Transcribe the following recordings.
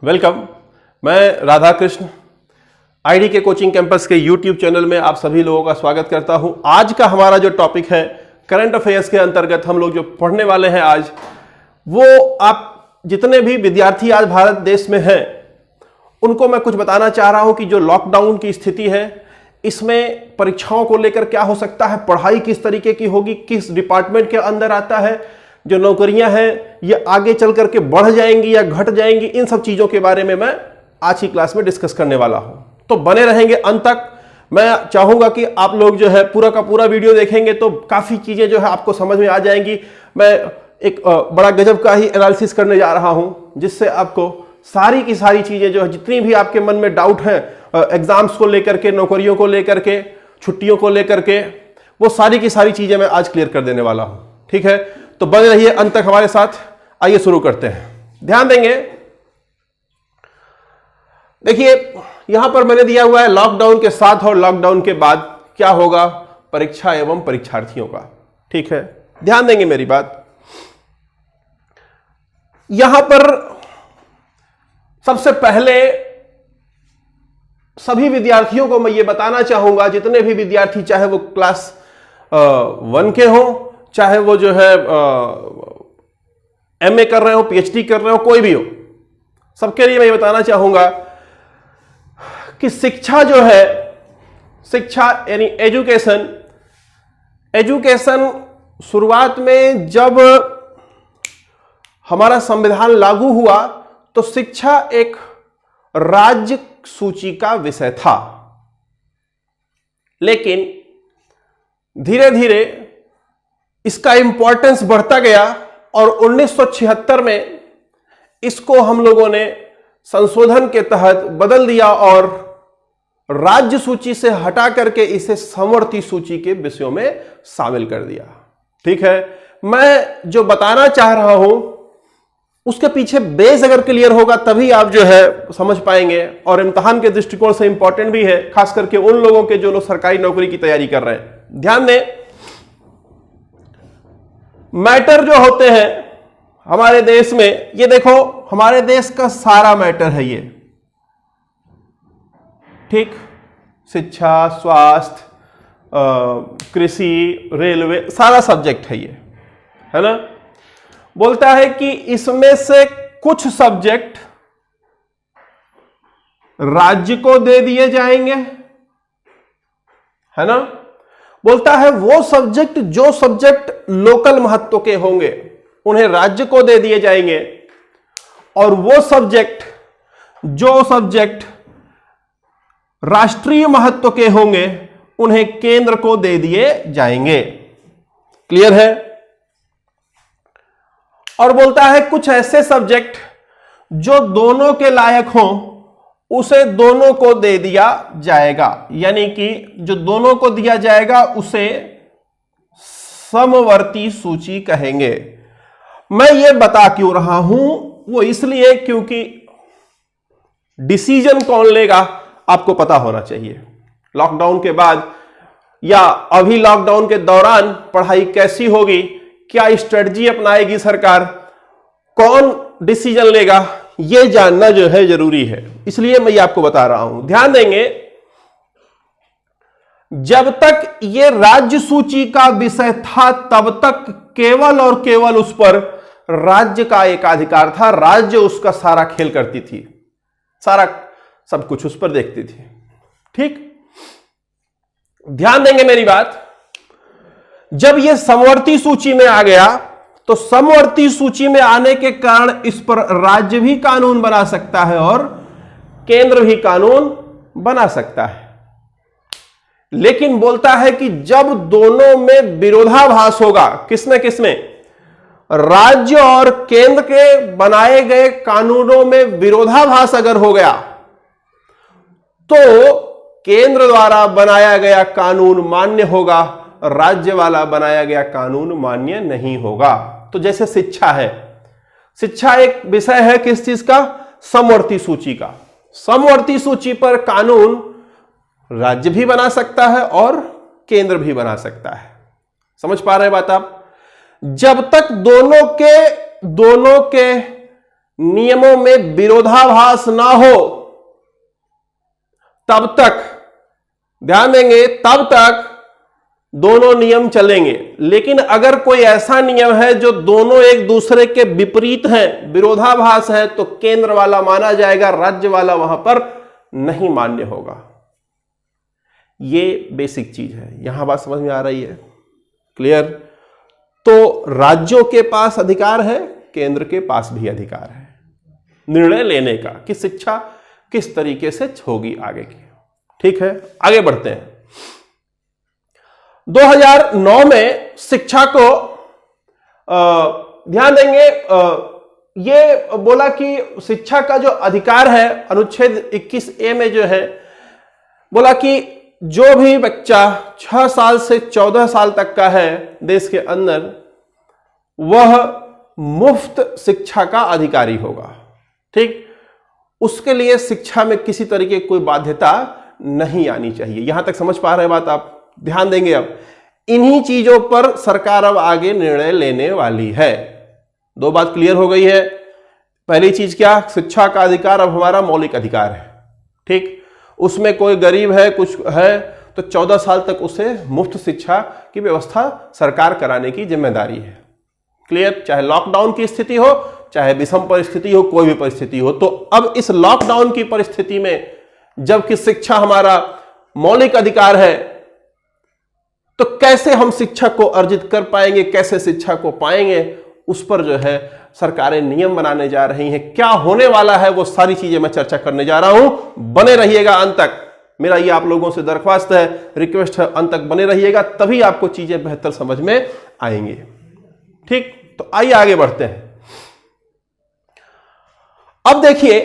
Welcome. मैं Radha Krishna ID के coaching campus के यूट्यूब चैनल में आप सभी लोगों का स्वागत करता हूं। आज का हमारा जो टॉपिक है करंट अफेयर्स के अंतर्गत हम लोग जो पढ़ने वाले हैं आज, वो आप जितने भी विद्यार्थी आज भारत देश में हैं उनको मैं कुछ बताना चाह रहा हूं कि जो लॉकडाउन की स्थिति है इसमें परीक्षाओं को लेकर क्या हो सकता है, पढ़ाई किस तरीके की होगी, किस डिपार्टमेंट के अंदर आता है, जो नौकरियां हैं ये आगे चल करके बढ़ जाएंगी या घट जाएंगी, इन सब चीजों के बारे में मैं आज की क्लास में डिस्कस करने वाला हूं। तो बने रहेंगे अंत तक। मैं चाहूंगा कि आप लोग जो है पूरा का पूरा वीडियो देखेंगे तो काफी चीजें जो है आपको समझ में आ जाएंगी। मैं एक बड़ा गजब का ही एनालिसिस करने जा रहा हूं जिससे आपको सारी की सारी चीजें जो है, जितनी भी आपके मन में डाउट है एग्जाम्स को लेकर के, नौकरियों को लेकर के, छुट्टियों को लेकर के, वो सारी की सारी चीजें मैं आज क्लियर कर देने वाला हूं। ठीक है, तो बने रहिए अंत तक हमारे साथ। आइए शुरू करते हैं। ध्यान देंगे, देखिए यहां पर मैंने दिया हुआ है लॉकडाउन के साथ और लॉकडाउन के बाद क्या होगा परीक्षा एवं परीक्षार्थियों का। ठीक है, ध्यान देंगे मेरी बात। यहां पर सबसे पहले सभी विद्यार्थियों को मैं ये बताना चाहूंगा, जितने भी विद्यार्थी, चाहे वो क्लास 1 के हो, चाहे वो जो है एमए कर रहे हो, पीएचडी कर रहे हो, कोई भी हो, सबके लिए मैं ये बताना चाहूंगा कि शिक्षा जो है, शिक्षा यानी एजुकेशन शुरुआत में जब हमारा संविधान लागू हुआ तो शिक्षा एक राज्य सूची का विषय था, लेकिन धीरे धीरे इसका इंपॉर्टेंस बढ़ता गया और 1976 में इसको हम लोगों ने संशोधन के तहत बदल दिया और राज्य सूची से हटा करके इसे समवर्ती सूची के विषयों में शामिल कर दिया। ठीक है, मैं जो बताना चाह रहा हूं उसके पीछे बेस अगर क्लियर होगा तभी आप जो है समझ पाएंगे, और इम्तिहान के दृष्टिकोण से इंपॉर्टेंट भी है, खास करके उन लोगों के जो लोग सरकारी नौकरी की तैयारी कर रहे हैं। ध्यान दें, मैटर जो होते हैं हमारे देश में, ये देखो हमारे देश का सारा मैटर है ये। ठीक, शिक्षा, स्वास्थ्य, कृषि, रेलवे, सारा सब्जेक्ट है ये, है ना। बोलता है कि इसमें से कुछ सब्जेक्ट राज्य को दे दिए जाएंगे, है ना। बोलता है वो सब्जेक्ट, जो सब्जेक्ट लोकल महत्व के होंगे उन्हें राज्य को दे दिए जाएंगे, और वो सब्जेक्ट, जो सब्जेक्ट राष्ट्रीय महत्व के होंगे उन्हें केंद्र को दे दिए जाएंगे। क्लियर है। और बोलता है कुछ ऐसे सब्जेक्ट जो दोनों के लायक हों उसे दोनों को दे दिया जाएगा, यानी कि जो दोनों को दिया जाएगा उसे समवर्ती सूची कहेंगे। मैं ये बता क्यों रहा हूं, वो इसलिए क्योंकि डिसीजन कौन लेगा आपको पता होना चाहिए। लॉकडाउन के बाद या अभी लॉकडाउन के दौरान पढ़ाई कैसी होगी, क्या स्ट्रेटजी अपनाएगी सरकार, कौन डिसीजन लेगा, यह जानना जो है जरूरी है, इसलिए मैं ये आपको बता रहा हूं। ध्यान देंगे, जब तक ये राज्य सूची का विषय था तब तक केवल और केवल उस पर राज्य का एकाधिकार था, राज्य उसका सारा खेल करती थी, सारा सब कुछ उस पर देखती थी। ठीक, ध्यान देंगे मेरी बात। जब यह समवर्ती सूची में आ गया तो समवर्ती सूची में आने के कारण इस पर राज्य भी कानून बना सकता है और केंद्र भी कानून बना सकता है, लेकिन बोलता है कि जब दोनों में विरोधाभास होगा, किसमें किसमें, राज्य और केंद्र के बनाए गए कानूनों में विरोधाभास अगर हो गया तो केंद्र द्वारा बनाया गया कानून मान्य होगा, राज्य वाला बनाया गया कानून मान्य नहीं होगा। तो जैसे शिक्षा है, शिक्षा एक विषय है किस चीज का, समवर्ती सूची का। समवर्ती सूची पर कानून राज्य भी बना सकता है और केंद्र भी बना सकता है। समझ पा रहे हैं बात आप। जब तक दोनों के नियमों में विरोधाभास ना हो तब तक, ध्यान देंगे, तब तक दोनों नियम चलेंगे। लेकिन अगर कोई ऐसा नियम है जो दोनों एक दूसरे के विपरीत हैं, विरोधाभास है, तो केंद्र वाला माना जाएगा, राज्य वाला वहां पर नहीं मान्य होगा। ये बेसिक चीज है। यहां बात समझ में आ रही है? क्लियर? तो राज्यों के पास अधिकार है, केंद्र के पास भी अधिकार है निर्णय लेने का कि शिक्षा किस तरीके से होगी आगे की। ठीक है, आगे बढ़ते हैं। 2009 में शिक्षा को ध्यान देंगे, ये बोला कि शिक्षा का जो अधिकार है, अनुच्छेद 21A में जो है, बोला कि जो भी बच्चा 6 साल से 14 साल तक का है देश के अंदर, वह मुफ्त शिक्षा का अधिकारी होगा। ठीक, उसके लिए शिक्षा में किसी तरीके की कोई बाध्यता नहीं आनी चाहिए। यहां तक समझ पा रहे हैं बात आप? ध्यान देंगे, अब इन्हीं चीजों पर सरकार अब आगे निर्णय लेने वाली है। दो बात क्लियर हो गई है। पहली चीज क्या? शिक्षा का अधिकार अब हमारा मौलिक अधिकार है। ठीक, उसमें कोई गरीब है, कुछ है, तो 14 साल तक उसे मुफ्त शिक्षा की व्यवस्था सरकार कराने की जिम्मेदारी है। क्लियर? चाहे लॉकडाउन की स्थिति हो, चाहे विषम परिस्थिति हो, कोई भी परिस्थिति हो। तो अब इस लॉकडाउन की परिस्थिति में जबकि शिक्षा हमारा मौलिक अधिकार है, तो कैसे हम शिक्षा को अर्जित कर पाएंगे, कैसे शिक्षा को पाएंगे, उस पर जो है सरकारें नियम बनाने जा रही हैं। क्या होने वाला है वो सारी चीजें मैं चर्चा करने जा रहा हूं। बने रहिएगा अंत तक। मेरा ये आप लोगों से दरख्वास्त है, रिक्वेस्ट है, अंत तक बने रहिएगा, तभी आपको चीजें बेहतर समझ में आएंगी। ठीक, तो आइए आगे बढ़ते हैं। अब देखिए,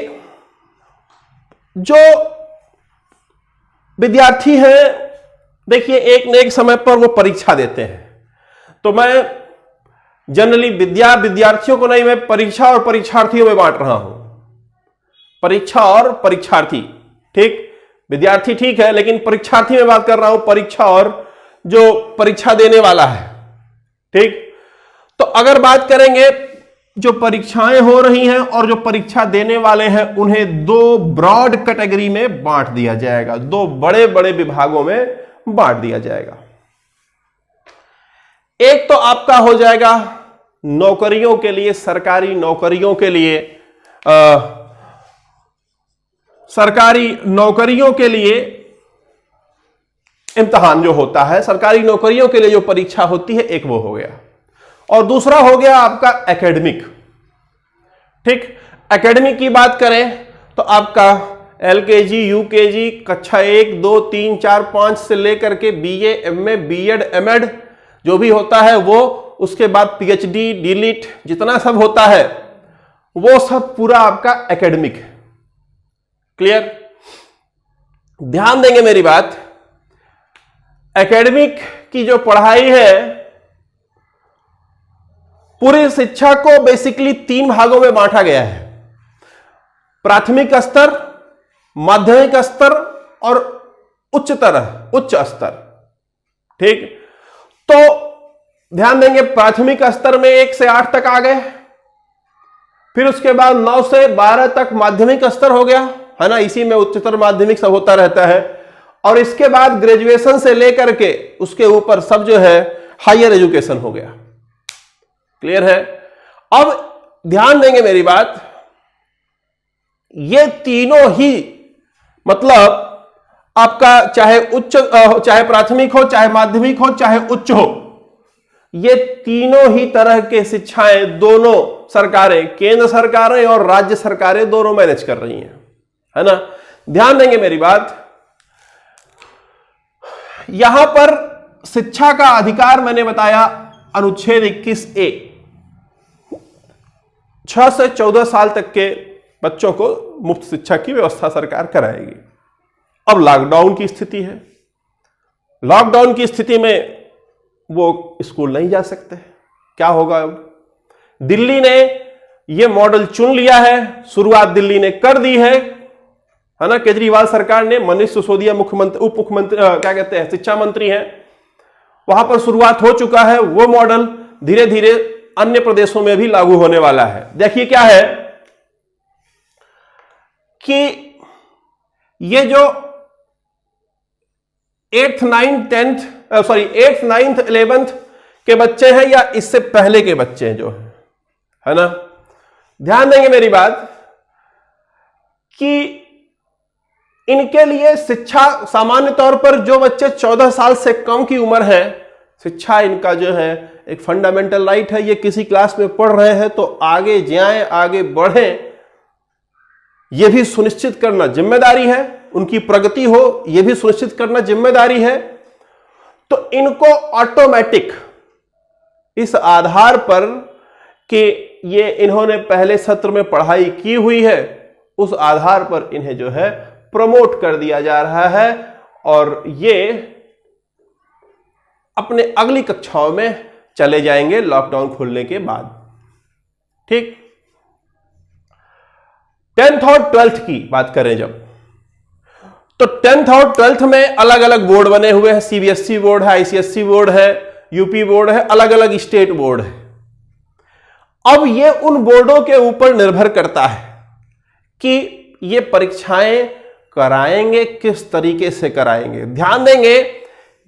जो विद्यार्थी हैं, देखिए एक न एक समय पर वो परीक्षा देते हैं। तो मैं जनरली विद्यार्थियों को नहीं, मैं परीक्षा और परीक्षार्थियों में बांट रहा हूं। परीक्षा और परीक्षार्थी। ठीक, विद्यार्थी ठीक है, लेकिन परीक्षार्थी में बात कर रहा हूं, परीक्षा और जो परीक्षा देने वाला है। ठीक, तो अगर बात करेंगे, जो परीक्षाएं हो रही हैं और जो परीक्षा देने वाले हैं, उन्हें दो ब्रॉड कैटेगरी में बांट दिया जाएगा, दो बड़े बड़े विभागों में बांट दिया जाएगा। एक तो आपका हो जाएगा नौकरियों के लिए, सरकारी नौकरियों के लिए, सरकारी नौकरियों के लिए इम्तिहान जो होता है, सरकारी नौकरियों के लिए जो परीक्षा होती है, एक वो हो गया। और दूसरा हो गया आपका एकेडमिक। ठीक, एकेडमिक की बात करें तो आपका LKG, UKG, कक्षा 1, 2, 3, 4, 5 से लेकर के BA, MA, B.Ed, M.Ed जो भी होता है वो, उसके बाद PhD, DLit जितना सब होता है, वो सब पूरा आपका एकेडमिक है। क्लियर? ध्यान देंगे मेरी बात। एकेडमिक की जो पढ़ाई है, पूरी शिक्षा को बेसिकली 3 भागों में बांटा गया है। प्राथमिक स्तर, माध्यमिक स्तर और उच्च स्तर। ठीक, तो ध्यान देंगे, प्राथमिक स्तर में 1 से 8 तक आ गए, फिर उसके बाद 9 से 12 तक माध्यमिक स्तर हो गया, है ना, इसी में उच्चतर माध्यमिक सब होता रहता है। और इसके बाद ग्रेजुएशन से लेकर के उसके ऊपर सब जो है हायर एजुकेशन हो गया। क्लियर है? अब ध्यान देंगे मेरी बात, ये तीनों ही मतलब आपका चाहे प्राथमिक हो, चाहे माध्यमिक हो, चाहे उच्च हो, ये तीनों ही तरह के शिक्षाएं दोनों सरकारें, केंद्र सरकारें और राज्य सरकारें दोनों मैनेज कर रही हैं, है ना। ध्यान देंगे मेरी बात, यहां पर शिक्षा का अधिकार मैंने बताया अनुच्छेद 21A, 6 से 14 साल तक के बच्चों को मुफ्त शिक्षा की व्यवस्था सरकार कराएगी। अब लॉकडाउन की स्थिति है, लॉकडाउन की स्थिति में वो स्कूल नहीं जा सकते, क्या होगा। अब दिल्ली ने यह मॉडल चुन लिया है, शुरुआत दिल्ली ने कर दी है ना। केजरीवाल सरकार ने, मनीष सिसोदिया मुख्यमंत्री, उप मुख्यमंत्री क्या कहते हैं, शिक्षा मंत्री हैं, वहां पर शुरुआत हो चुका है। वो मॉडल धीरे धीरे अन्य प्रदेशों में भी लागू होने वाला है। देखिए क्या है, कि ये जो 8th 9th 10th 8th 9th 11th के बच्चे हैं या इससे पहले के बच्चे हैं जो है ना, ध्यान देंगे मेरी बात कि इनके लिए शिक्षा सामान्य तौर पर जो बच्चे 14 साल से कम की उम्र है, शिक्षा इनका जो है एक फंडामेंटल राइट है। ये किसी क्लास में पढ़ रहे हैं तो आगे जाएं, आगे बढ़ें, यह भी सुनिश्चित करना जिम्मेदारी है, उनकी प्रगति हो यह भी सुनिश्चित करना जिम्मेदारी है। तो इनको ऑटोमेटिक इस आधार पर कि ये इन्होंने पहले सत्र में पढ़ाई की हुई है, उस आधार पर इन्हें जो है प्रमोट कर दिया जा रहा है और ये अपने अगली कक्षाओं में चले जाएंगे लॉकडाउन खुलने के बाद। ठीक, 10th और 12th की बात करें जब, तो 10th और 12th में अलग अलग बोर्ड बने हुए हैं। सीबीएसई बोर्ड है, आईसीएसई बोर्ड है, यूपी बोर्ड है, अलग अलग स्टेट बोर्ड है। अब ये उन बोर्डों के ऊपर निर्भर करता है कि ये परीक्षाएं कराएंगे किस तरीके से कराएंगे। ध्यान देंगे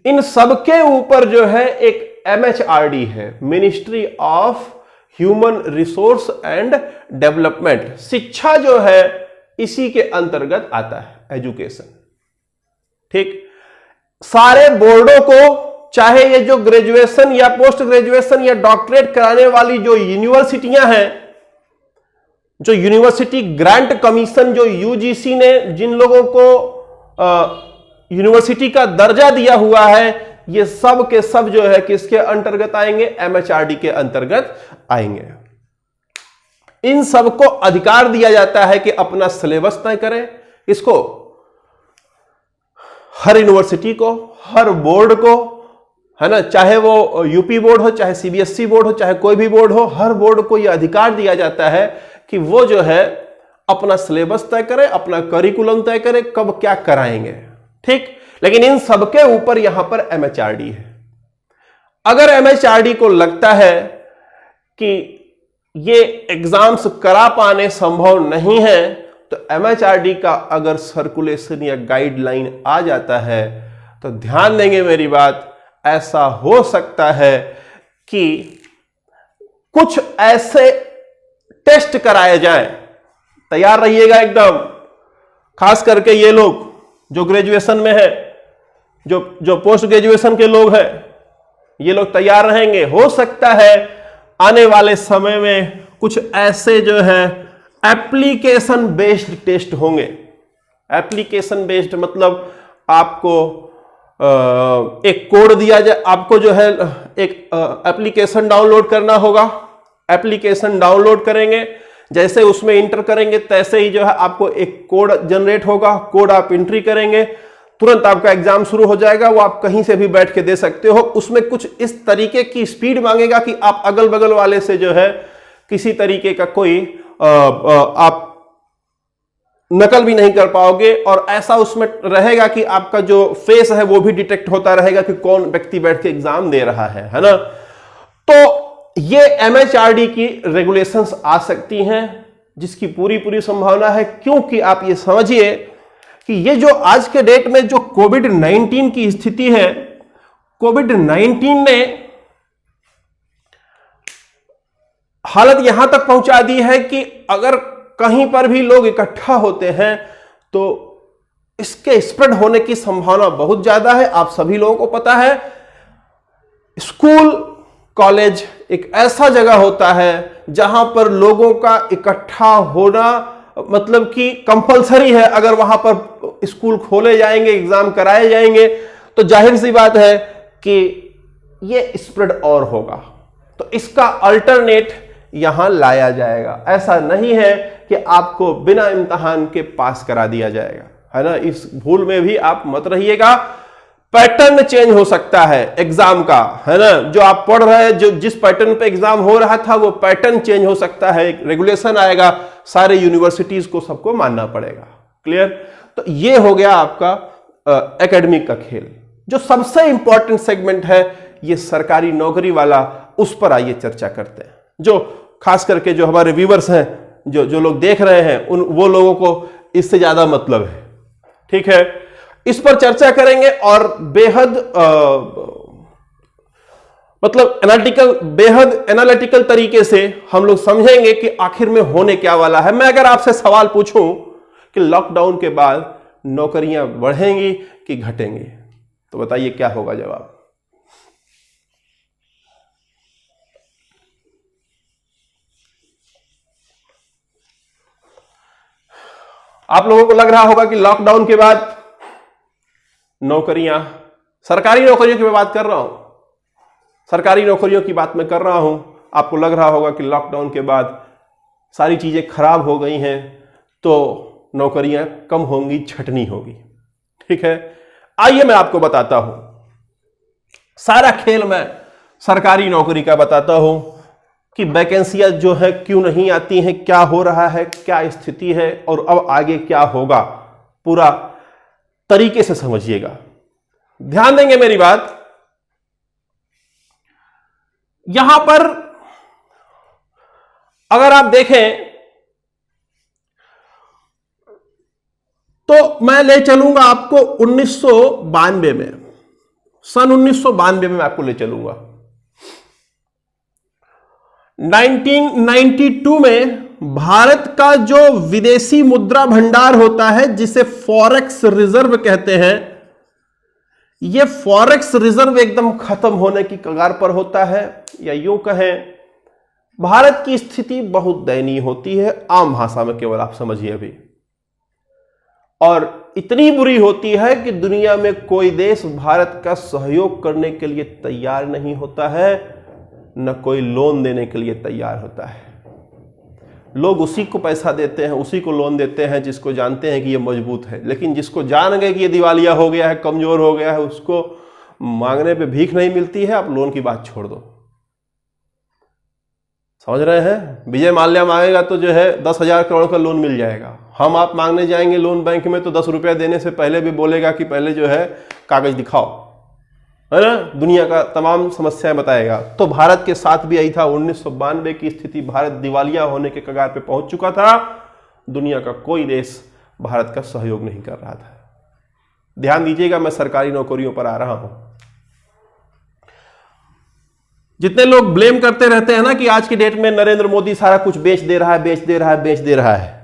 इन सबके ऊपर जो है एक MHRD है, ministry of human resource and development. शिक्षा जो है इसी के अंतर्गत आता है, एजुकेशन। ठीक, सारे बोर्डों को, चाहे ये जो ग्रेजुएशन या पोस्ट ग्रेजुएशन या डॉक्टरेट कराने वाली जो यूनिवर्सिटियां हैं, जो यूनिवर्सिटी ग्रांट कमीशन जो यूजीसी ने जिन लोगों को यूनिवर्सिटी का दर्जा दिया हुआ है, ये सब के सब जो है किसके अंतर्गत आएंगे, MHRD के अंतर्गत आएंगे। इन सबको अधिकार दिया जाता है कि अपना सिलेबस तय करें। इसको हर यूनिवर्सिटी को, हर बोर्ड को, है ना, चाहे वो यूपी बोर्ड हो, चाहे सीबीएसई बोर्ड हो, चाहे कोई भी बोर्ड हो, हर बोर्ड को यह अधिकार दिया जाता है कि वो जो है अपना सिलेबस तय करे, अपना करिकुलम तय करे, कब क्या कराएंगे। ठीक, लेकिन इन सबके ऊपर यहां पर MHRD है। अगर MHRD को लगता है कि ये एग्जाम्स करा पाने संभव नहीं है, तो MHRD का अगर सर्कुलेशन या गाइडलाइन आ जाता है तो ध्यान देंगे मेरी बात, ऐसा हो सकता है कि कुछ ऐसे टेस्ट कराए जाएं। तैयार रहिएगा एकदम, खास करके ये लोग जो ग्रेजुएशन में है, जो पोस्ट ग्रेजुएशन के लोग हैं, ये लोग तैयार रहेंगे। हो सकता है आने वाले समय में कुछ ऐसे जो है एप्लीकेशन बेस्ड टेस्ट होंगे। एप्लीकेशन बेस्ड मतलब आपको एक कोड दिया जाए, आपको जो है एक एप्लीकेशन डाउनलोड करना होगा। एप्लीकेशन डाउनलोड करेंगे, जैसे उसमें इंटर करेंगे तैसे ही जो है आपको एक कोड जनरेट होगा। कोड आप एंट्री करेंगे, तुरंत आपका एग्जाम शुरू हो जाएगा। वो आप कहीं से भी बैठ के दे सकते हो। उसमें कुछ इस तरीके की स्पीड मांगेगा कि आप अगल बगल वाले से जो है किसी तरीके का कोई आप नकल भी नहीं कर पाओगे, और ऐसा उसमें रहेगा कि आपका जो फेस है वो भी डिटेक्ट होता रहेगा कि कौन व्यक्ति बैठ के एग्जाम दे रहा है ना। तो ये MHRD की रेगुलेशंस आ सकती हैं, जिसकी पूरी संभावना है, क्योंकि आप ये समझिए कि ये जो आज के डेट में जो कोविड-19 की स्थिति है, कोविड-19 ने हालत यहां तक पहुंचा दी है कि अगर कहीं पर भी लोग इकट्ठा होते हैं तो इसके स्प्रेड होने की संभावना बहुत ज्यादा है। आप सभी लोगों को पता है, स्कूल कॉलेज एक ऐसा जगह होता है जहां पर लोगों का इकट्ठा होना मतलब कि कंपलसरी है। अगर वहां पर स्कूल खोले जाएंगे, एग्जाम कराए जाएंगे, तो जाहिर सी बात है कि ये स्प्रेड और होगा। तो इसका अल्टरनेट यहां लाया जाएगा। ऐसा नहीं है कि आपको बिना इम्तिहान के पास करा दिया जाएगा, है ना। इस भूल में भी आप मत रहिएगा। पैटर्न चेंज हो सकता है एग्जाम का, है ना। जो आप पढ़ रहे हैं, जो जिस पैटर्न पे एग्जाम हो रहा था, वो पैटर्न चेंज हो सकता है। एक रेगुलेशन आएगा, सारे यूनिवर्सिटीज को सबको मानना पड़ेगा। क्लियर। तो ये हो गया आपका एकेडमिक का खेल। जो सबसे इंपॉर्टेंट सेगमेंट है ये सरकारी नौकरी वाला, उस पर आइए चर्चा करते हैं। जो खास करके जो हमारे व्यूवर्स हैं, जो लोग देख रहे हैं, वो लोगों को इससे ज्यादा मतलब है। ठीक है, इस पर चर्चा करेंगे और बेहद बेहद एनालिटिकल तरीके से हम लोग समझेंगे कि आखिर में होने क्या वाला है। मैं अगर आपसे सवाल पूछूं कि लॉकडाउन के बाद नौकरियां बढ़ेंगी कि घटेंगी, तो बताइए क्या होगा जवाब। आप लोगों को लग रहा होगा कि लॉकडाउन के बाद नौकरियां, सरकारी नौकरियों की मैं बात कर रहा हूं, सरकारी नौकरियों की बात मैं कर रहा हूं, आपको लग रहा होगा कि लॉकडाउन के बाद सारी चीजें खराब हो गई हैं तो नौकरियां कम होंगी, छटनी होगी। ठीक है, आइए मैं आपको बताता हूं, सारा खेल मैं सरकारी नौकरी का बताता हूं कि वैकेंसियां जो है क्यों नहीं आती हैं, क्या हो रहा है, क्या स्थिति है और अब आगे क्या होगा, पूरा तरीके से समझिएगा, ध्यान देंगे मेरी बात। यहां पर अगर आप देखें तो मैं ले चलूंगा आपको 1992 में, सन 1992 में आपको ले चलूंगा। 1992 में भारत का जो विदेशी मुद्रा भंडार होता है, जिसे फॉरेक्स रिजर्व कहते हैं, यह फॉरेक्स रिजर्व एकदम खत्म होने की कगार पर होता है, या यूं कहें भारत की स्थिति बहुत दयनीय होती है, आम भाषा में केवल आप समझिए अभी, और इतनी बुरी होती है कि दुनिया में कोई देश भारत का सहयोग करने के लिए तैयार नहीं होता है, न कोई लोन देने के लिए तैयार होता है। लोग उसी को पैसा देते हैं, उसी को लोन देते हैं जिसको जानते हैं कि ये मजबूत है, लेकिन जिसको जान गए कि ये दिवालिया हो गया है, कमजोर हो गया है, उसको मांगने पे भीख नहीं मिलती है, आप लोन की बात छोड़ दो। समझ रहे हैं, विजय माल्या मांगेगा तो जो है 10,000 करोड़ का लोन मिल जाएगा, हम आप मांगने जाएंगे लोन बैंक में तो 10 रुपया देने से पहले भी बोलेगा कि पहले जो है कागज दिखाओ, है ना, दुनिया का तमाम समस्याएं बताएगा। तो भारत के साथ भी यही था, 1992 की स्थिति, भारत दिवालिया होने के कगार पे पहुंच चुका था, दुनिया का कोई देश भारत का सहयोग नहीं कर रहा था। ध्यान दीजिएगा, मैं सरकारी नौकरियों पर आ रहा हूं। जितने लोग ब्लेम करते रहते हैं ना कि आज की डेट में नरेंद्र मोदी सारा कुछ बेच दे रहा है, बेच दे रहा है, बेच दे रहा है,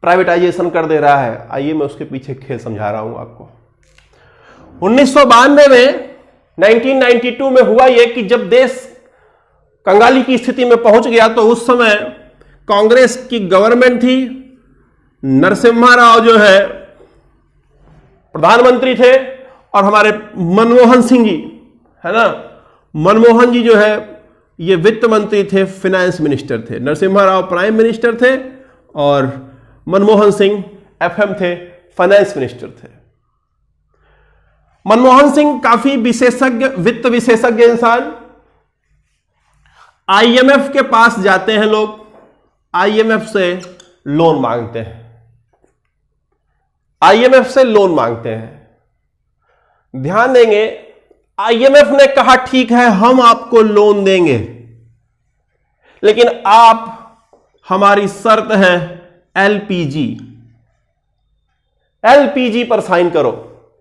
प्राइवेटाइजेशन कर दे रहा है, आइए मैं उसके पीछे खेल समझा रहा हूं आपको। 1992 में, 1992 में हुआ यह कि जब देश कंगाली की स्थिति में पहुंच गया तो उस समय कांग्रेस की गवर्नमेंट थी, नरसिम्हा राव जो है प्रधानमंत्री थे और हमारे मनमोहन सिंह जी, है ना, मनमोहन जी जो है ये वित्त मंत्री थे, फाइनेंस मिनिस्टर थे। नरसिम्हा राव प्राइम मिनिस्टर थे और मनमोहन सिंह एफएम थे, फाइनेंस मिनिस्टर थे। मनमोहन सिंह काफी विशेषज्ञ, वित्त विशेषज्ञ इंसान, आईएमएफ के पास जाते हैं लोग, आईएमएफ से लोन मांगते हैं, आईएमएफ से लोन मांगते हैं। ध्यान देंगे, आईएमएफ ने कहा ठीक है हम आपको लोन देंगे, लेकिन आप, हमारी शर्त है एलपीजी, एलपीजी पर साइन करो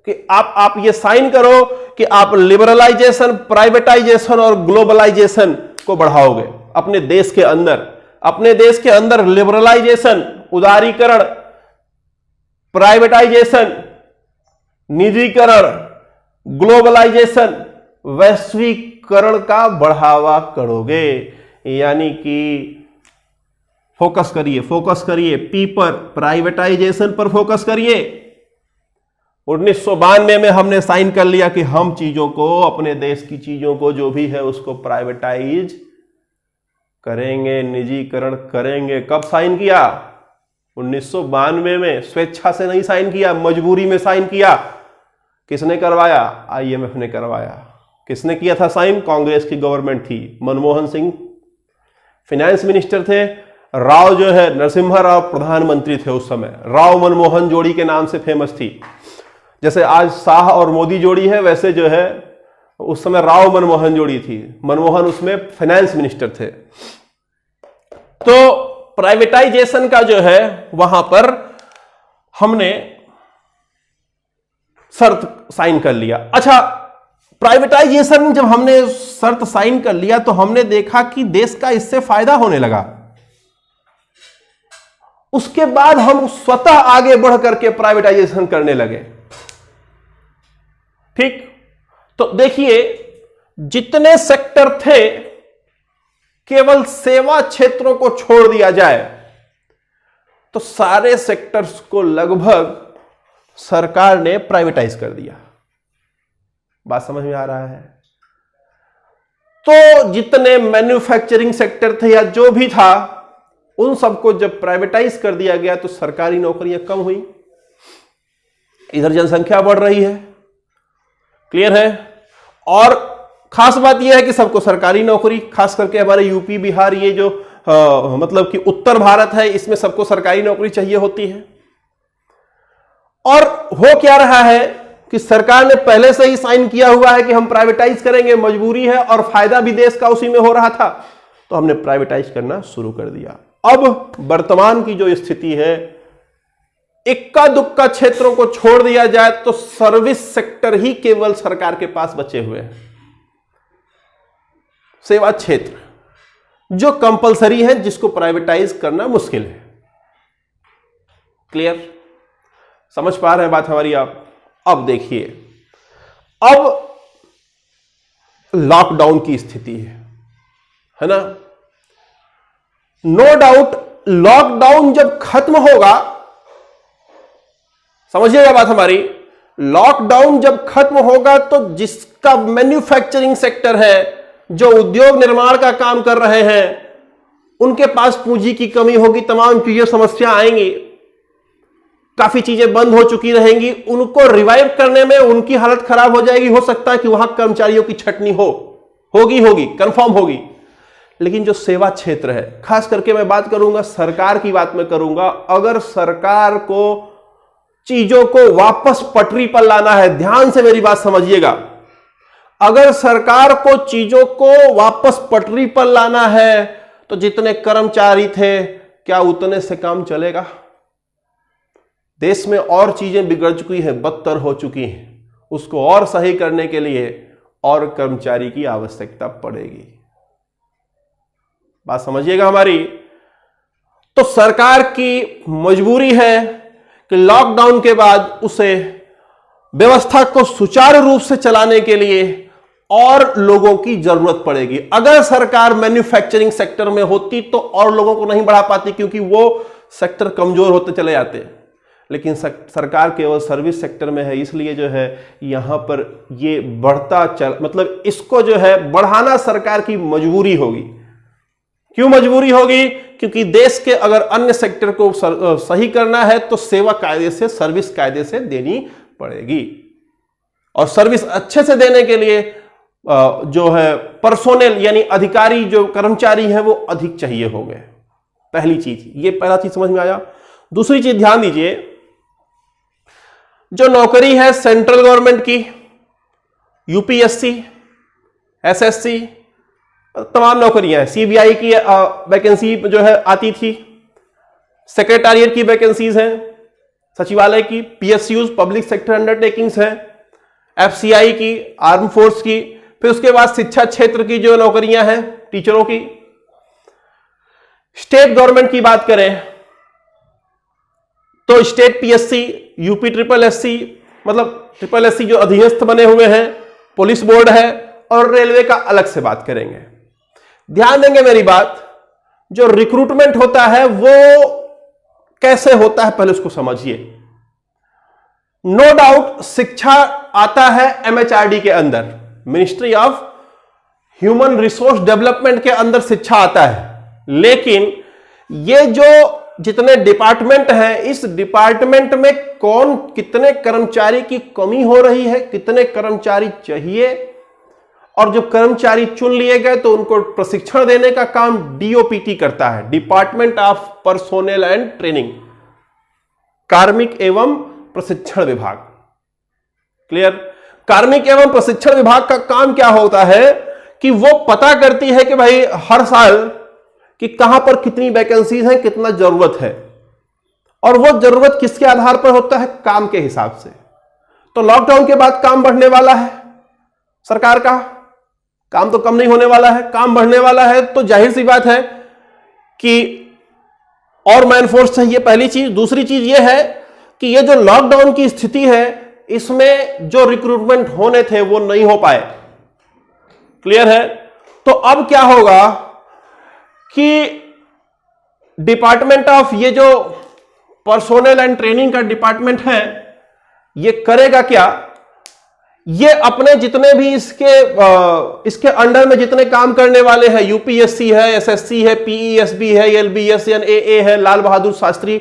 कि आप ये साइन करो कि आप लिबरलाइजेशन, प्राइवेटाइजेशन और ग्लोबलाइजेशन को बढ़ाओगे अपने देश के अंदर। अपने देश के अंदर लिबरलाइजेशन, उदारीकरण, प्राइवेटाइजेशन, निजीकरण, ग्लोबलाइजेशन, वैश्वीकरण का बढ़ावा करोगे। यानी कि फोकस करिए, फोकस करिए, पी पर, प्राइवेटाइजेशन पर फोकस करिए। 1992 में हमने साइन कर लिया कि हम चीजों को, अपने देश की चीजों को जो भी है उसको प्राइवेटाइज करेंगे, निजीकरण करेंगे। कब साइन किया? 1992 में। स्वेच्छा से नहीं साइन किया, मजबूरी में साइन किया। किसने करवाया? आईएमएफ ने करवाया। किसने किया था साइन? कांग्रेस की गवर्नमेंट थी। मनमोहन सिंह फाइनेंस मिनिस्टर थे, राव जो है नरसिम्हा राव प्रधानमंत्री थे उस समय। राव मनमोहन जोड़ी के नाम से फेमस थी। जैसे आज शाह और मोदी जोड़ी है, वैसे जो है उस समय राव मनमोहन जोड़ी थी। मनमोहन उसमें फाइनेंस मिनिस्टर थे। तो प्राइवेटाइजेशन का जो है वहां पर हमने शर्त साइन कर लिया। अच्छा, प्राइवेटाइजेशन जब हमने शर्त साइन कर लिया तो हमने देखा कि देश का इससे फायदा होने लगा। उसके बाद हम स्वतः आगे बढ़ करके प्राइवेटाइजेशन करने लगे। ठीक, तो देखिए जितने सेक्टर थे केवल सेवा क्षेत्रों को छोड़ दिया जाए तो सारे सेक्टर्स को लगभग सरकार ने प्राइवेटाइज कर दिया। बात समझ में आ रहा है? तो जितने मैन्युफैक्चरिंग सेक्टर थे या जो भी था उन सबको जब प्राइवेटाइज कर दिया गया तो सरकारी नौकरियां कम हुई, इधर जनसंख्या बढ़ रही है। क्लियर है? और खास बात यह है कि सबको सरकारी नौकरी, खास करके हमारे यूपी बिहार ये जो मतलब कि उत्तर भारत है इसमें सबको सरकारी नौकरी चाहिए होती है। और हो क्या रहा है कि सरकार ने पहले से ही साइन किया हुआ है कि हम प्राइवेटाइज करेंगे, मजबूरी है और फायदा भी देश का उसी में हो रहा था, तो हमने प्राइवेटाइज करना शुरू कर दिया। अब वर्तमान की जो स्थिति है, इक्का दुक्का क्षेत्रों को छोड़ दिया जाए तो सर्विस सेक्टर ही केवल सरकार के पास बचे हुए हैं। सेवा क्षेत्र जो कंपलसरी है, जिसको प्राइवेटाइज करना मुश्किल है। क्लियर? समझ पा रहे हैं बात हमारी आप? अब देखिए, अब लॉकडाउन की स्थिति है ना? नो डाउट लॉकडाउन जब खत्म होगा, समझिएगा बात हमारी, लॉकडाउन जब खत्म होगा तो जिसका मैन्युफैक्चरिंग सेक्टर है, जो उद्योग निर्माण का काम कर रहे हैं, उनके पास पूंजी की कमी होगी, तमाम चीजें समस्या आएंगी, काफी चीजें बंद हो चुकी रहेंगी, उनको रिवाइव करने में उनकी हालत खराब हो जाएगी। हो सकता है कि वहां कर्मचारियों की छटनी होगी कंफर्म होगी। लेकिन जो सेवा क्षेत्र है, खास करके मैं बात करूंगा सरकार की बात मैं करूंगा, अगर सरकार को चीजों को वापस पटरी पर लाना है, ध्यान से मेरी बात समझिएगा, अगर सरकार को चीजों को वापस पटरी पर लाना है तो जितने कर्मचारी थे क्या उतने से काम चलेगा? देश में और चीजें बिगड़ चुकी हैं, बदतर हो चुकी हैं, उसको और सही करने के लिए और कर्मचारी की आवश्यकता पड़ेगी। बात समझिएगा हमारी? तो सरकार की मजबूरी है कि लॉकडाउन के बाद उसे व्यवस्था को सुचारू रूप से चलाने के लिए और लोगों की जरूरत पड़ेगी। अगर सरकार मैन्युफैक्चरिंग सेक्टर में होती तो और लोगों को नहीं बढ़ा पाती, क्योंकि वो सेक्टर कमजोर होते चले जाते। लेकिन सरकार केवल सर्विस सेक्टर में है, इसलिए जो है यहां पर ये बढ़ता मतलब इसको जो है बढ़ाना सरकार की मजबूरी होगी। क्यों मजबूरी होगी? क्योंकि देश के अगर अन्य सेक्टर को सही करना है तो सेवा कायदे से, सर्विस कायदे से देनी पड़ेगी। और सर्विस अच्छे से देने के लिए जो है पर्सोनेल यानी अधिकारी, जो कर्मचारी है वो अधिक चाहिए होंगे। पहली चीज ये, पहला चीज समझ में आया। दूसरी चीज ध्यान दीजिए, जो नौकरी है सेंट्रल गवर्नमेंट की, यूपीएससी, एसएससी, तमाम नौकरियां हैं। सीबीआई की वैकेंसी जो है आती थी, सेक्रेटेरिएट की वैकेंसीज हैं, सचिवालय की, पीएसयूज पब्लिक सेक्टर अंडरटेकिंग्स हैं, एफसीआई की, आर्म फोर्स की, फिर उसके बाद शिक्षा क्षेत्र की जो नौकरियां हैं टीचरों की। स्टेट गवर्नमेंट की बात करें तो state PSC, UP triple SC, मतलब ट्रिपल एससी जो अधीनस्थ बने हुए हैं, पुलिस बोर्ड है, और रेलवे का अलग से बात करेंगे। ध्यान देंगे मेरी बात, जो रिक्रूटमेंट होता है वो कैसे होता है पहले उसको समझिए। नो डाउट शिक्षा आता है एमएचआरडी के अंदर, ministry of human resource development के अंदर शिक्षा आता है। लेकिन ये जो जितने डिपार्टमेंट हैं, इस डिपार्टमेंट में कौन कितने कर्मचारी की कमी हो रही है, कितने कर्मचारी चाहिए, और जो कर्मचारी चुन लिए गए तो उनको प्रशिक्षण देने का काम डीओपीटी करता है, department of personnel and training, कार्मिक एवं प्रशिक्षण विभाग। क्लियर? कार्मिक एवं प्रशिक्षण विभाग का काम क्या होता है कि वो पता करती है कि भाई हर साल कि कहां पर कितनी वैकेंसीज हैं, कितना जरूरत है, और वो जरूरत किसके आधार पर होता है? काम के हिसाब से। तो लॉकडाउन के बाद काम बढ़ने वाला है, सरकार का काम तो कम नहीं होने वाला है, काम बढ़ने वाला है। तो जाहिर सी बात है कि और मैन फोर्स चाहिए, पहली चीज। दूसरी चीज ये है कि ये जो लॉकडाउन की स्थिति है, इसमें जो रिक्रूटमेंट होने थे वो नहीं हो पाए। क्लियर है? तो अब क्या होगा कि डिपार्टमेंट ऑफ, ये जो पर्सोनल एंड ट्रेनिंग का डिपार्टमेंट है, ये करेगा क्या? ये अपने जितने भी इसके अंडर में जितने काम करने वाले हैं, यूपीएससी है, एसएससी है, पीईएसबी है, एलबीएसएनएए है, लाल बहादुर शास्त्री,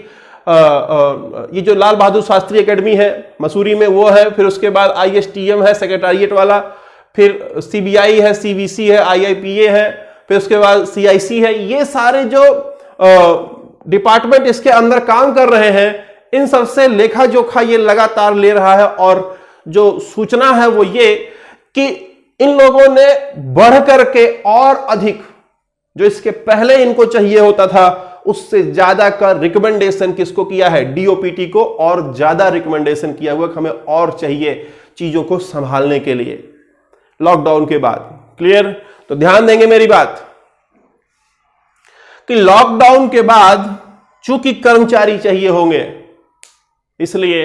ये जो लाल बहादुर शास्त्री एकेडमी है मसूरी में, वो है। फिर उसके बाद आईएसटीएम है सेक्रेटरिएट वाला, फिर सीबीआई है, सीवीसी है, आईआईपीए है, फिर उसके बाद सीआईसी है। ये सारे जो डिपार्टमेंट इसके अंदर काम कर रहे हैं, इन सबसे लेखा जोखा ये लगातार ले रहा है। और जो सूचना है वो ये कि इन लोगों ने बढ़ करके और अधिक, जो इसके पहले इनको चाहिए होता था, उससे ज्यादा का रिकमेंडेशन किसको किया है? डीओपीटी को, और ज्यादा रिकमेंडेशन किया हुआ कि हमें और चाहिए चीजों को संभालने के लिए लॉकडाउन के बाद। क्लियर? तो ध्यान देंगे मेरी बात कि लॉकडाउन के बाद चूंकि कर्मचारी चाहिए होंगे, इसलिए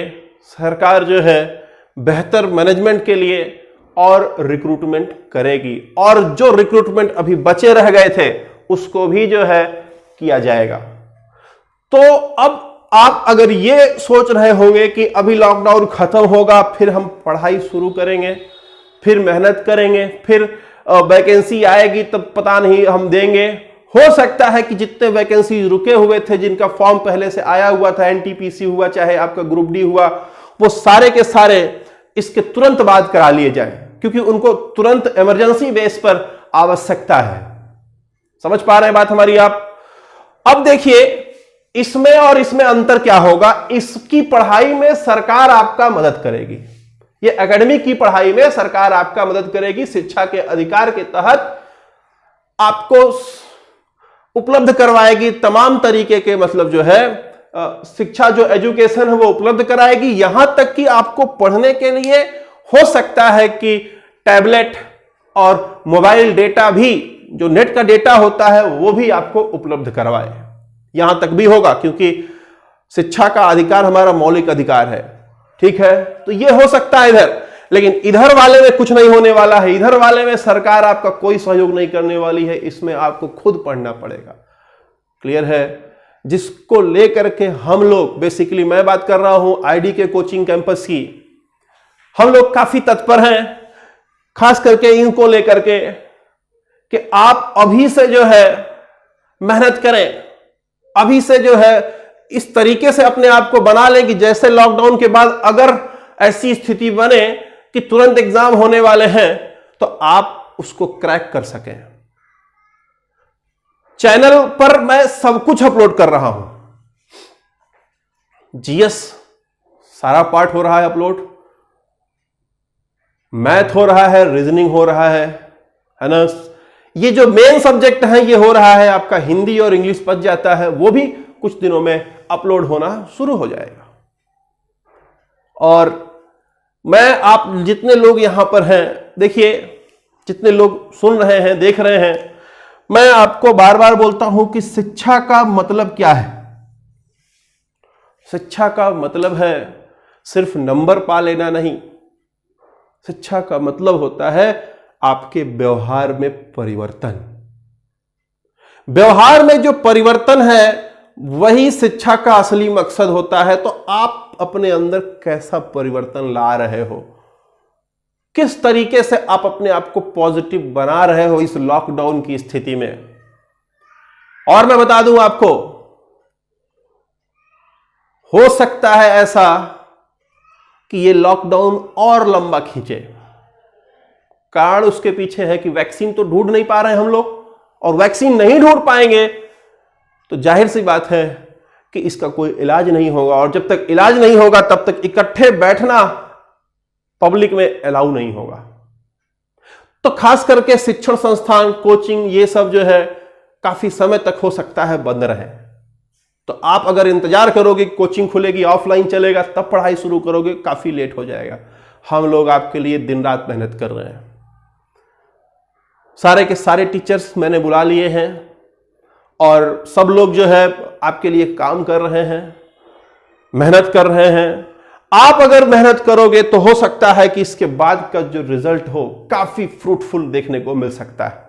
सरकार जो है बेहतर मैनेजमेंट के लिए और रिक्रूटमेंट करेगी, और जो रिक्रूटमेंट अभी बचे रह गए थे उसको भी जो है किया जाएगा। तो अब आप अगर ये सोच रहे होंगे कि अभी लॉकडाउन खत्म होगा, फिर हम पढ़ाई शुरू करेंगे, फिर मेहनत करेंगे, फिर वैकेंसी आएगी तब पता नहीं हम देंगे, हो सकता है कि जितने वैकेंसी रुके हुए थे, जिनका फॉर्म पहले से आया हुआ था, एनटीपीसी हुआ चाहे आपका ग्रुप डी हुआ, वो सारे के सारे इसके तुरंत बाद करा लिए जाएं, क्योंकि उनको तुरंत इमरजेंसी बेस पर आवश्यकता है। समझ पा रहे हैं बात हमारी आप? अब देखिए इसमें और इसमें अंतर क्या होगा। इसकी पढ़ाई में सरकार आपका मदद करेगी, ये एकेडमिक की पढ़ाई में सरकार आपका मदद करेगी। शिक्षा के अधिकार के तहत आपको उपलब्ध करवाएगी तमाम तरीके के, मतलब जो है शिक्षा, जो एजुकेशन है वो उपलब्ध कराएगी। यहां तक कि आपको पढ़ने के लिए हो सकता है कि टैबलेट और मोबाइल डेटा भी, जो नेट का डेटा होता है, वो भी आपको उपलब्ध करवाए। यहां तक भी होगा, क्योंकि शिक्षा का अधिकार हमारा मौलिक अधिकार है। ठीक है? तो ये हो सकता है इधर, लेकिन इधर वाले में कुछ नहीं होने वाला है। इधर वाले में सरकार आपका कोई सहयोग नहीं करने वाली है, इसमें आपको खुद पढ़ना पड़ेगा। क्लियर है? जिसको लेकर के हम लोग, बेसिकली मैं बात कर रहा हूं आईडी के कोचिंग कैंपस की, हम लोग काफी तत्पर हैं, खास करके इनको लेकर के कि आप अभी से जो है मेहनत करें, अभी से जो है इस तरीके से अपने आप को बना लें कि जैसे लॉकडाउन के बाद अगर ऐसी स्थिति बने कि तुरंत एग्जाम होने वाले हैं, तो आप उसको क्रैक कर सकें। चैनल पर मैं सब कुछ अपलोड कर रहा हूं। जीएस सारा पार्ट हो रहा है अपलोड, मैथ हो रहा है, रीजनिंग हो रहा है ना। ये जो मेन सब्जेक्ट है ये हो रहा है, आपका हिंदी और इंग्लिश बच जाता है, वो भी कुछ दिनों में अपलोड होना शुरू हो जाएगा। और मैं, आप जितने लोग यहां पर हैं, देखिए जितने लोग सुन रहे हैं, देख रहे हैं, मैं आपको बार बार बोलता हूं कि शिक्षा का मतलब क्या है। शिक्षा का मतलब है सिर्फ नंबर पा लेना नहीं। शिक्षा का मतलब होता है आपके व्यवहार में परिवर्तन। व्यवहार में जो परिवर्तन है वही शिक्षा का असली मकसद होता है। तो आप अपने अंदर कैसा परिवर्तन ला रहे हो, किस तरीके से आप अपने आप को पॉजिटिव बना रहे हो इस लॉकडाउन की स्थिति में। और मैं बता दूं आपको, हो सकता है ऐसा कि ये लॉकडाउन और लंबा खींचे। कारण उसके पीछे है कि वैक्सीन तो ढूंढ नहीं पा रहे हम लोग, और वैक्सीन नहीं ढूंढ पाएंगे तो जाहिर सी बात है कि इसका कोई इलाज नहीं होगा। और जब तक इलाज नहीं होगा तब तक इकट्ठे बैठना पब्लिक में अलाउ नहीं होगा। तो खास करके शिक्षण संस्थान, कोचिंग, ये सब जो है काफी समय तक हो सकता है बंद रहे। तो आप अगर इंतजार करोगे कोचिंग खुलेगी ऑफलाइन चलेगा तब पढ़ाई शुरू करोगे, काफी लेट हो जाएगा। हम लोग आपके लिए दिन रात मेहनत कर रहे हैं। सारे के सारे टीचर्स मैंने बुला लिए हैं और सब लोग जो है आपके लिए काम कर रहे हैं, मेहनत कर रहे हैं। आप अगर मेहनत करोगे तो हो सकता है कि इसके बाद का जो रिजल्ट हो काफी फ्रूटफुल देखने को मिल सकता है।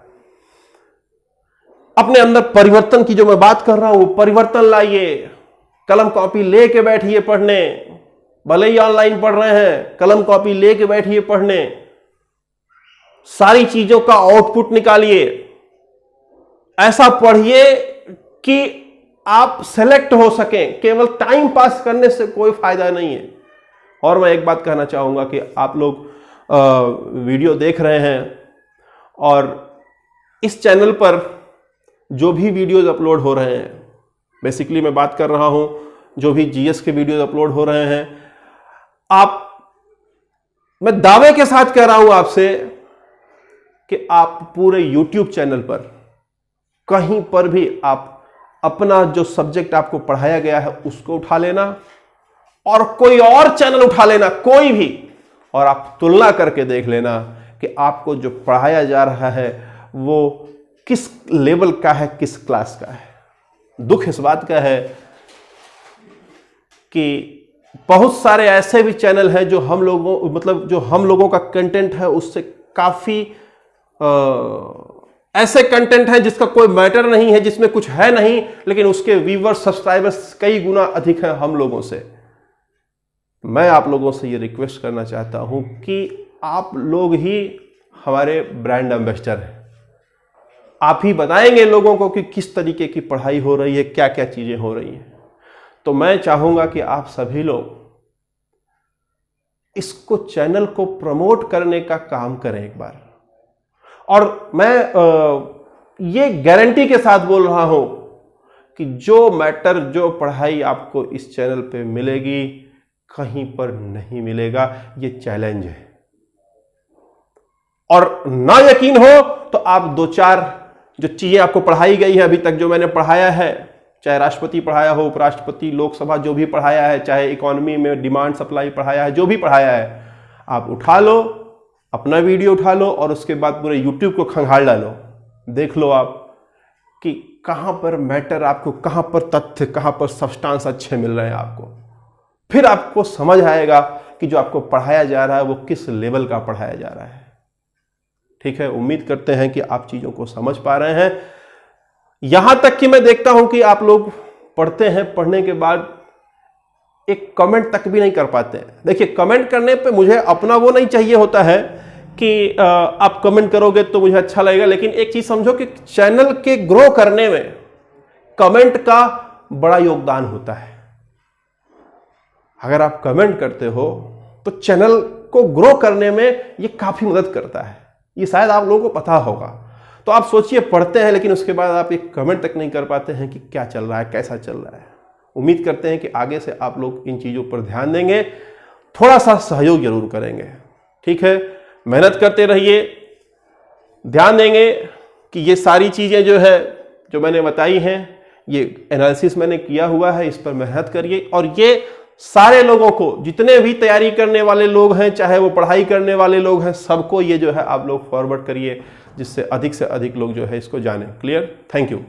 अपने अंदर परिवर्तन की जो मैं बात कर रहा हूं वो परिवर्तन लाइए। कलम कॉपी लेके बैठिए पढ़ने, भले ही ऑनलाइन पढ़ रहे हैं, कलम कॉपी लेके बैठिए पढ़ने। सारी चीजों का आउटपुट निकालिए, ऐसा पढ़िए कि आप सेलेक्ट हो सकें। केवल टाइम पास करने से कोई फायदा नहीं है। और मैं एक बात कहना चाहूंगा कि आप लोग वीडियो देख रहे हैं और इस चैनल पर जो भी वीडियोज अपलोड हो रहे हैं, बेसिकली मैं बात कर रहा हूं जो भी जीएस के वीडियोज अपलोड हो रहे हैं, मैं दावे के साथ कह रहा हूं आपसे कि आप पूरे YouTube चैनल पर कहीं पर भी आप अपना जो सब्जेक्ट आपको पढ़ाया गया है उसको उठा लेना और कोई और चैनल उठा लेना, कोई भी, और आप तुलना करके देख लेना कि आपको जो पढ़ाया जा रहा है वो किस लेवल का है, किस क्लास का है। दुख इस बात का है कि बहुत सारे ऐसे भी चैनल हैं जो हम लोगों का कंटेंट है उससे काफी ऐसे कंटेंट है जिसका कोई मैटर नहीं है, जिसमें कुछ है नहीं, लेकिन उसके व्यूअर्स सब्सक्राइबर्स कई गुना अधिक हैं हम लोगों से। मैं आप लोगों से ये रिक्वेस्ट करना चाहता हूं कि आप लोग ही हमारे ब्रांड एम्बेसडर हैं। आप ही बताएंगे लोगों को कि किस तरीके की पढ़ाई हो रही है, क्या क्या चीजें हो रही हैं। तो मैं चाहूंगा कि आप सभी लोग इसको, चैनल को प्रमोट करने का काम करें एक बार। और मैं ये गारंटी के साथ बोल रहा हूं कि जो मैटर, जो पढ़ाई आपको इस चैनल पे मिलेगी कहीं पर नहीं मिलेगा। ये चैलेंज है। और ना यकीन हो तो आप दो चार जो चीजें आपको पढ़ाई गई है अभी तक, जो मैंने पढ़ाया है, चाहे राष्ट्रपति पढ़ाया हो, उपराष्ट्रपति, लोकसभा, जो भी पढ़ाया है, चाहे इकोनॉमी में डिमांड सप्लाई पढ़ाया है, जो भी पढ़ाया है, आप उठा लो, अपना वीडियो उठा लो और उसके बाद पूरे YouTube को खंगाल डालो। देख लो आप कि कहां पर मैटर आपको, कहां पर तथ्य, कहां पर सब्सटेंस अच्छे मिल रहे हैं आपको। फिर आपको समझ आएगा कि जो आपको पढ़ाया जा रहा है वो किस लेवल का पढ़ाया जा रहा है। ठीक है, उम्मीद करते हैं कि आप चीजों को समझ पा रहे हैं। यहां तक कि मैं देखता हूं कि आप लोग पढ़ते हैं, पढ़ने के बाद एक कमेंट तक भी नहीं कर पाते हैं। देखिए, कमेंट करने पे मुझे अपना वो नहीं चाहिए होता है कि आप कमेंट करोगे तो मुझे अच्छा लगेगा, लेकिन एक चीज समझो कि चैनल के ग्रो करने में कमेंट का बड़ा योगदान होता है। अगर आप कमेंट करते हो तो चैनल को ग्रो करने में ये काफी मदद करता है। ये शायद आप लोगों को पता होगा। तो आप सोचिए, पढ़ते हैं लेकिन उसके बाद आप एक कमेंट तक नहीं कर पाते हैं कि क्या चल रहा है, कैसा चल रहा है। उम्मीद करते हैं कि आगे से आप लोग इन चीजों पर ध्यान देंगे, थोड़ा सा सहयोग जरूर करेंगे। ठीक है, मेहनत करते रहिए, ध्यान देंगे कि ये सारी चीजें जो है, जो मैंने बताई हैं, ये एनालिसिस मैंने किया हुआ है, इस पर मेहनत करिए। और ये सारे लोगों को, जितने भी तैयारी करने वाले लोग हैं, चाहे वो पढ़ाई करने वाले लोग हैं, सबको ये जो है आप लोग फॉरवर्ड करिए, जिससे अधिक से अधिक लोग जो है इसको जाने। क्लियर? Thank you.